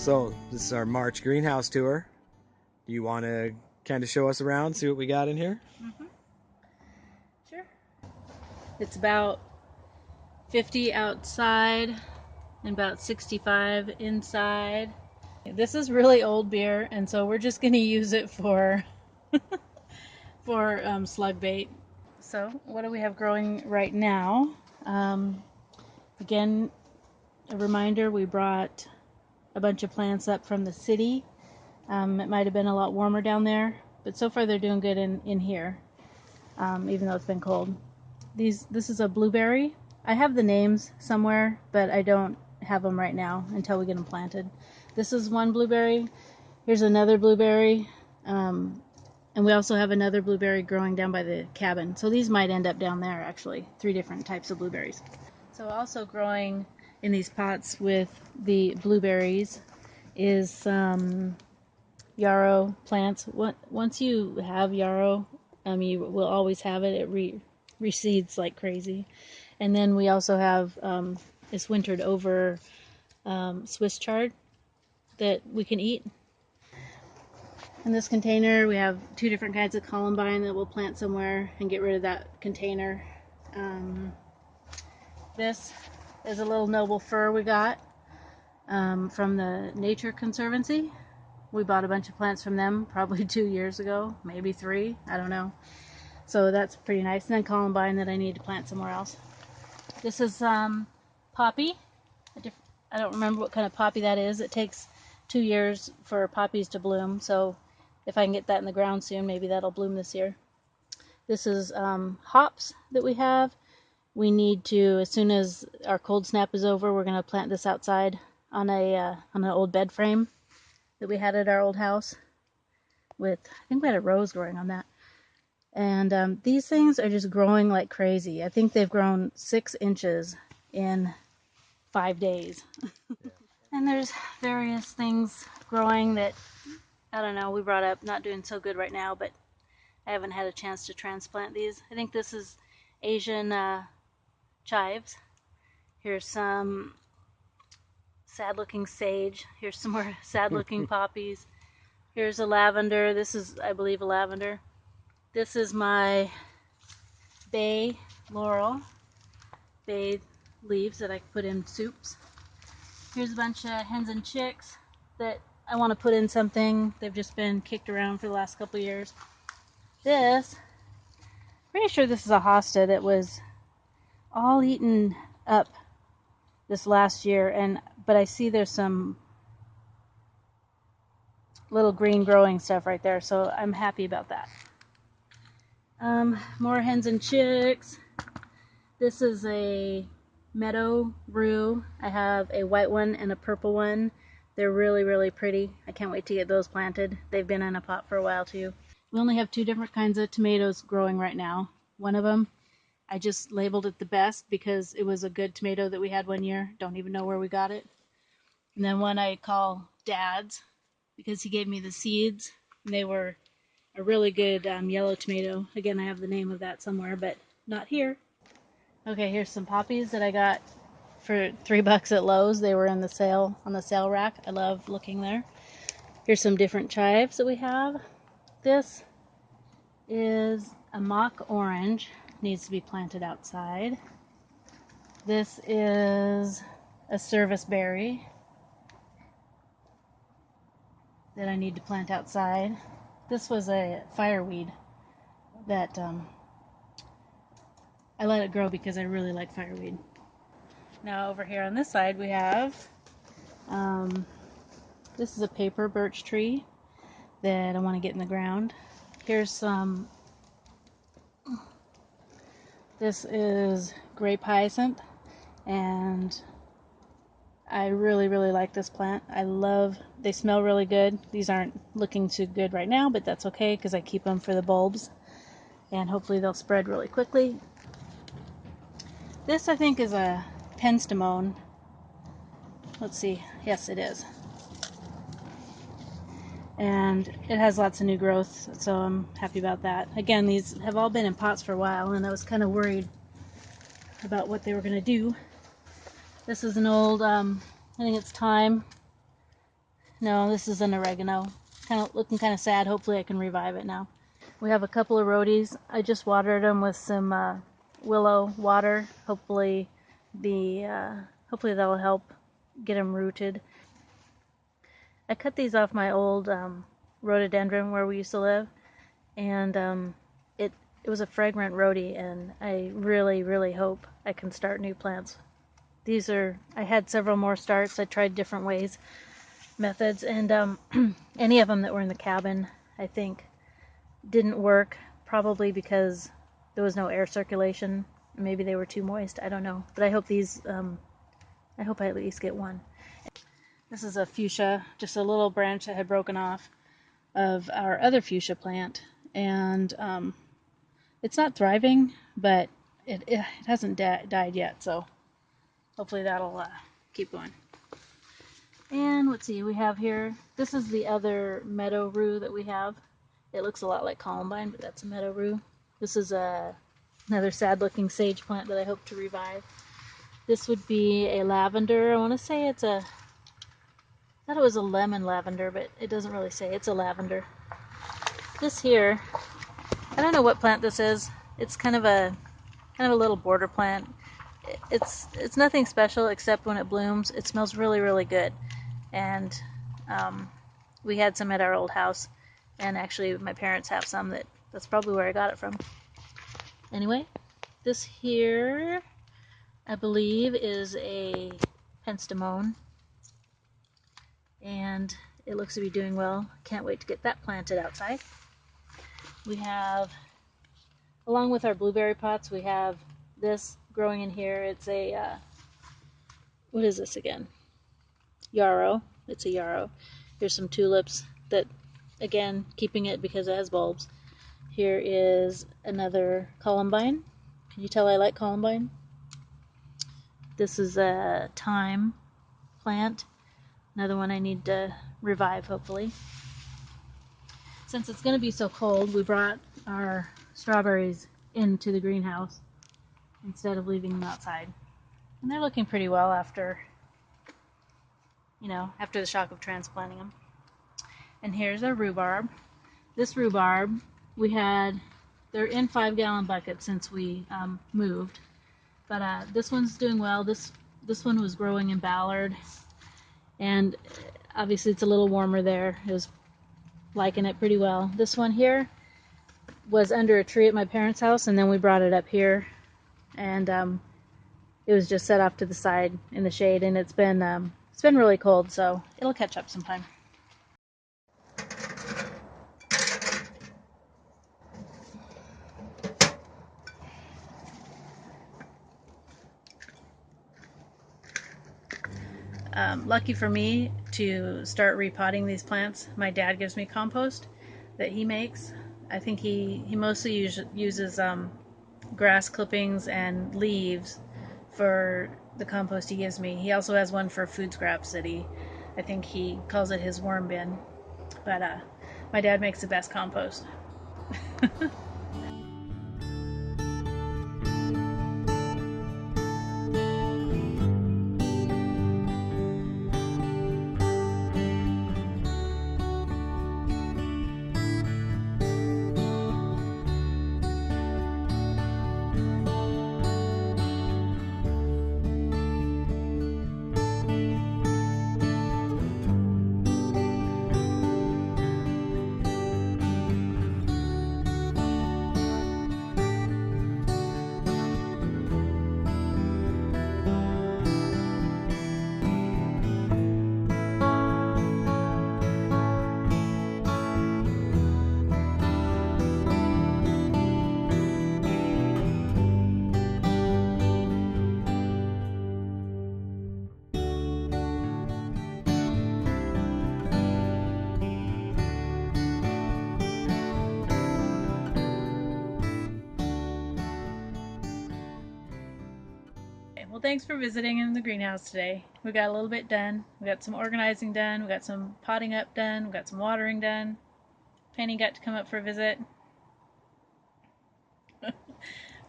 So this is our March greenhouse tour. Do you want to kind of show us around, see what we got in here? Mm-hmm. Sure. It's about 50 outside and about 65 inside. This is really old beer, and so we're just going to use it for slug bait. So what do we have growing right now? Again, a reminder, we brought a bunch of plants up from the city. It might have been a lot warmer down there, but so far they're doing good in here, even though it's been cold. This is a blueberry. I have the names somewhere, but I don't have them right now until we get them planted. This is one blueberry. Here's another blueberry. And we also have another blueberry growing down by the cabin. So these might end up down there, actually. 3 different types of blueberries. So also growing in these pots with the blueberries is some yarrow plants. Once you have yarrow, you will always have it. It reseeds like crazy. And then we also have this wintered over Swiss chard that we can eat. In this container we have 2 different kinds of columbine that we'll plant somewhere and get rid of that container. This is a little noble fir we got from the Nature Conservancy. We bought a bunch of plants from them probably 2 years ago, maybe 3, I don't know. So that's pretty nice. And then columbine that I need to plant somewhere else. This is poppy. I don't remember what kind of poppy that is. It takes 2 years for poppies to bloom, so if I can get that in the ground soon, maybe that'll bloom this year. This is hops that we have. We need to, as soon as our cold snap is over, we're going to plant this outside on an old bed frame that we had at our old house. I think we had a rose growing on that. And these things are just growing like crazy. I think they've grown 6 inches in 5 days. And there's various things growing that, I don't know, we brought up, not doing so good right now, but I haven't had a chance to transplant these. I think this is Asian chives. Here's some sad looking sage. Here's some more sad looking poppies. Here's a lavender. This is, I believe, a lavender. This is my bay laurel, bay leaves that I put in soups. Here's a bunch of hens and chicks that I want to put in something. They've just been kicked around for the last couple of years. This, pretty sure this is a hosta that was all eaten up this last year, but I see there's some little green growing stuff right there, so I'm happy about that. More hens and chicks. This is a meadow rue. I have a white one and a purple one. They're really, really pretty. I can't wait to get those planted. They've been in a pot for a while too. We only have 2 different kinds of tomatoes growing right now. One of them, I just labeled it the best because it was a good tomato that we had one year. Don't even know where we got it. And then one I call Dad's because he gave me the seeds. And they were a really good yellow tomato. Again, I have the name of that somewhere, but not here. Okay, here's some poppies that I got for $3 at Lowe's. They were in the sale, on the sale rack. I love looking there. Here's some different chives that we have. This is a mock orange. Needs to be planted outside. This is a service berry that I need to plant outside. This was a fireweed that I let it grow because I really like fireweed. Now over here on this side we have, this is a paper birch tree that I want to get in the ground. Here's some, this is grape hyacinth, and I really, really like this plant. They smell really good. These aren't looking too good right now, but that's okay because I keep them for the bulbs, and hopefully they'll spread really quickly. This I think is a penstemon. Let's see. Yes, it is. And it has lots of new growth, so I'm happy about that. Again, these have all been in pots for a while, and I was kind of worried about what they were going to do. This is an old, I think it's thyme. No, this is an oregano. Kind of looking kind of sad. Hopefully I can revive it now. We have a couple of rhodies. I just watered them with some willow water. Hopefully that'll help get them rooted. I cut these off my old rhododendron where we used to live, and it was a fragrant rhodie, and I really hope I can start new plants. I had several more starts. I tried different methods, and any of them that were in the cabin, I think, didn't work, probably because there was no air circulation. Maybe they were too moist, I don't know. But I hope I hope I at least get one. This is a fuchsia, just a little branch that had broken off of our other fuchsia plant, and it's not thriving, but it hasn't died yet, so hopefully that'll keep going. And let's see, we have here, this is the other meadow rue that we have. It looks a lot like columbine, but that's a meadow rue. This is another sad looking sage plant that I hope to revive. This would be a lavender. I want to say I thought it was a lemon lavender, but it doesn't really say. It's a lavender. This here, I don't know what plant this is. It's kind of a little border plant. It's nothing special except when it blooms, it smells really good. And we had some at our old house, and actually my parents have some. That's probably where I got it from. Anyway, this here, I believe, is a penstemon, and it looks to be doing well. Can't wait to get that planted outside. We have, along with our blueberry pots, we have this growing in here. It's a what is this again? Yarrow. It's a yarrow. Here's some tulips that, again, keeping it because it has bulbs. Here is another columbine. Can you tell I like columbine? This is a thyme plant. Another one I need to revive, hopefully. Since it's going to be so cold, we brought our strawberries into the greenhouse instead of leaving them outside. And they're looking pretty well after the shock of transplanting them. And here's our rhubarb. This rhubarb, they're in 5-gallon buckets since we moved. But this one's doing well. This one was growing in Ballard, and obviously it's a little warmer there. It was liking it pretty well. This one here was under a tree at my parents' house, and then we brought it up here, and it was just set off to the side in the shade, and it's been really cold, so it'll catch up sometime. Lucky for me to start repotting these plants, my dad gives me compost that he makes. I think he mostly uses grass clippings and leaves for the compost he gives me. He also has one for food scraps that I think he calls it his worm bin. But my dad makes the best compost. Well, thanks for visiting in the greenhouse today. We got a little bit done. We got some organizing done. We got some potting up done. We got some watering done. Penny got to come up for a visit.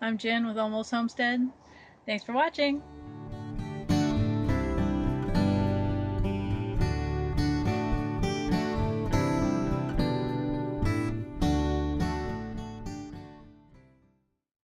I'm Jen with Almost Homestead. Thanks for watching.